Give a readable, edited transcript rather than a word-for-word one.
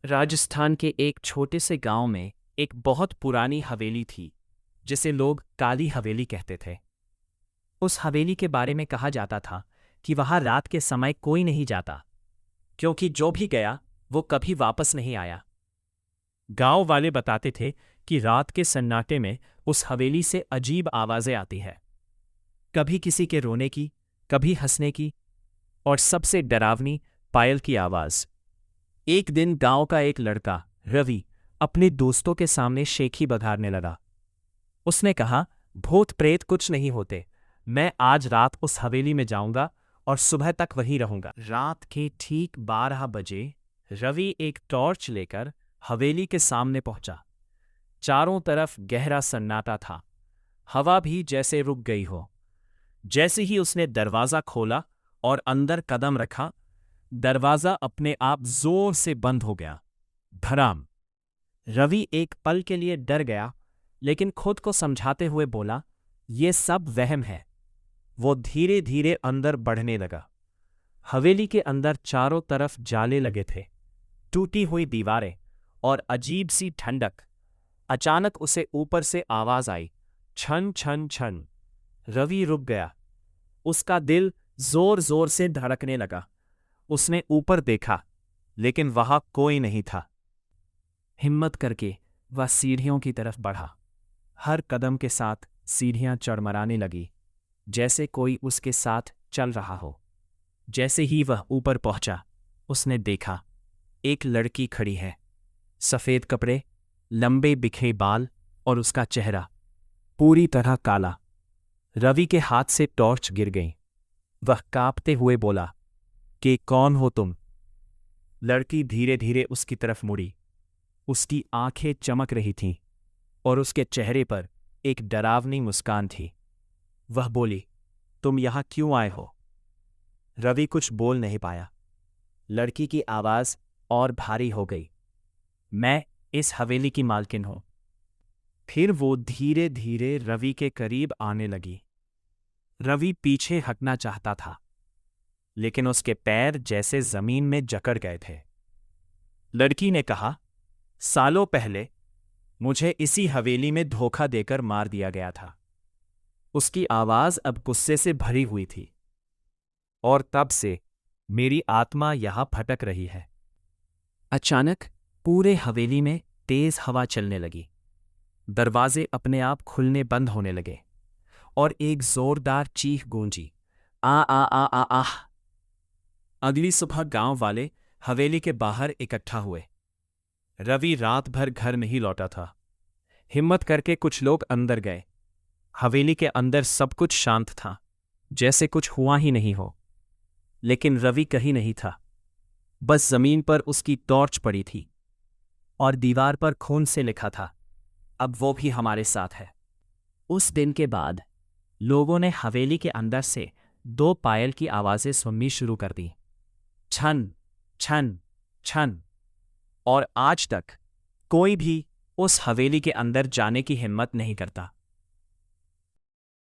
राजस्थान के एक छोटे से गांव में एक बहुत पुरानी हवेली थी जिसे लोग काली हवेली कहते थे। उस हवेली के बारे में कहा जाता था कि वहां रात के समय कोई नहीं जाता, क्योंकि जो भी गया वो कभी वापस नहीं आया। गांव वाले बताते थे कि रात के सन्नाटे में उस हवेली से अजीब आवाजें आती है, कभी किसी के रोने की, कभी हंसने की, और सबसे डरावनी पायल की आवाज। एक दिन गांव का एक लड़का रवि अपने दोस्तों के सामने शेखी बघारने लगा। उसने कहा, भूत प्रेत कुछ नहीं होते, मैं आज रात उस हवेली में जाऊंगा और सुबह तक वहीं रहूंगा। रात के ठीक 12 बजे रवि एक टॉर्च लेकर हवेली के सामने पहुंचा। चारों तरफ गहरा सन्नाटा था, हवा भी जैसे रुक गई हो। जैसे ही उसने दरवाजा खोला और अंदर कदम रखा, दरवाजा अपने आप जोर से बंद हो गया। धड़ाम। रवि एक पल के लिए डर गया, लेकिन खुद को समझाते हुए बोला, ये सब वहम है। वो धीरे धीरे अंदर बढ़ने लगा। हवेली के अंदर चारों तरफ जाले लगे थे, टूटी हुई दीवारें और अजीब सी ठंडक। अचानक उसे ऊपर से आवाज आई, छन छन छन। रवि रुक गया। उसका दिल जोर जोर से धड़कने लगा। उसने ऊपर देखा, लेकिन वहां कोई नहीं था। हिम्मत करके वह सीढ़ियों की तरफ बढ़ा। हर कदम के साथ सीढ़ियां चढ़मराने लगी, जैसे कोई उसके साथ चल रहा हो। जैसे ही वह ऊपर पहुंचा, उसने देखा एक लड़की खड़ी है। सफेद कपड़े, लंबे बिखे बाल और उसका चेहरा पूरी तरह काला। रवि के हाथ से टॉर्च गिर गई। वह कांपते हुए बोला कि कौन हो तुम? लड़की धीरे धीरे उसकी तरफ मुड़ी। उसकी आंखें चमक रही थीं और उसके चेहरे पर एक डरावनी मुस्कान थी। वह बोली, तुम यहां क्यों आए हो? रवि कुछ बोल नहीं पाया। लड़की की आवाज और भारी हो गई, मैं इस हवेली की मालकिन हूं। फिर वो धीरे धीरे रवि के करीब आने लगी। रवि पीछे हटना चाहता था, लेकिन उसके पैर जैसे जमीन में जकड़ गए थे। लड़की ने कहा, सालों पहले मुझे इसी हवेली में धोखा देकर मार दिया गया था। उसकी आवाज अब गुस्से से भरी हुई थी। और तब से मेरी आत्मा यहां भटक रही है। अचानक पूरे हवेली में तेज हवा चलने लगी। दरवाजे अपने आप खुलने बंद होने लगे और एक जोरदार चीख गूंजी, आ आ आ आ आह। अगली सुबह गांव वाले हवेली के बाहर इकट्ठा हुए। रवि रात भर घर नहीं लौटा था। हिम्मत करके कुछ लोग अंदर गए। हवेली के अंदर सब कुछ शांत था, जैसे कुछ हुआ ही नहीं हो। लेकिन रवि कहीं नहीं था। बस जमीन पर उसकी टॉर्च पड़ी थी और दीवार पर खून से लिखा था, अब वो भी हमारे साथ है। उस दिन के बाद लोगों ने हवेली के अंदर से 2 पायल की आवाजें सुननी शुरू कर दी, छन छन छन। और आज तक कोई भी उस हवेली के अंदर जाने की हिम्मत नहीं करता।